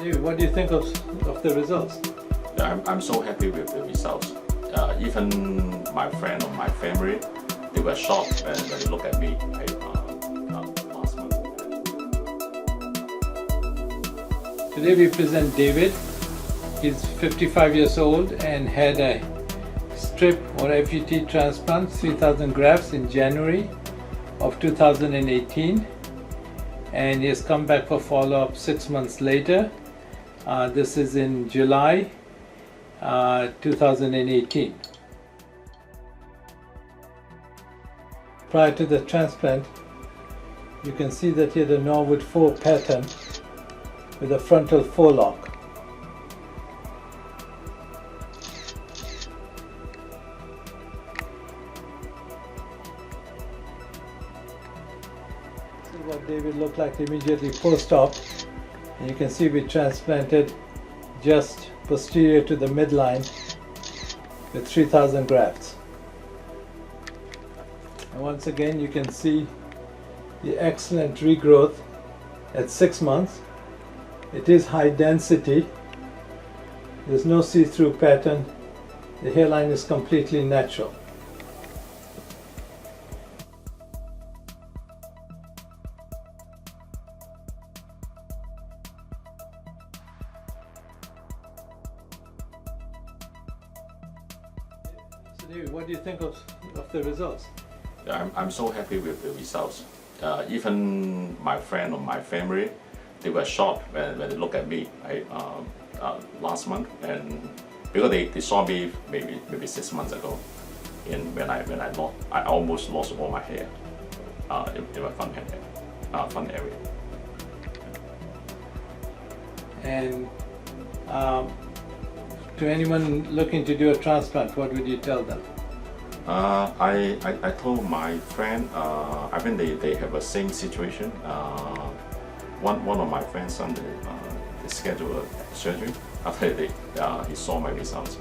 David, what do you think of the results? I'm so happy with the results. Even my friend or my family, they were shocked when they look at me last month. Today we present David. He's 55 years old and had a strip or FUT transplant, 3,000 grafts in January of 2018, and he has come back for follow-up 6 months later. This is in July 2018. Prior to the transplant, you can see that he had a Norwood 4 pattern with a frontal forelock. This is what David looked like immediately post-op. And you can see we transplanted just posterior to the midline with 3,000 grafts. And once again you can see the excellent regrowth at 6 months. It is high density. There's no see-through pattern. The hairline is completely natural. So David, what do you think of the results? I'm so happy with the results. Even my friend or my family, they were shocked when they look at me last month, and because they saw me maybe 6 months ago, when I almost lost all my hair in my front area. And to anyone looking to do a transplant, what would you tell them? I told my friend, I think they have a same situation. One of my friends son, they scheduled a surgery after he saw my results.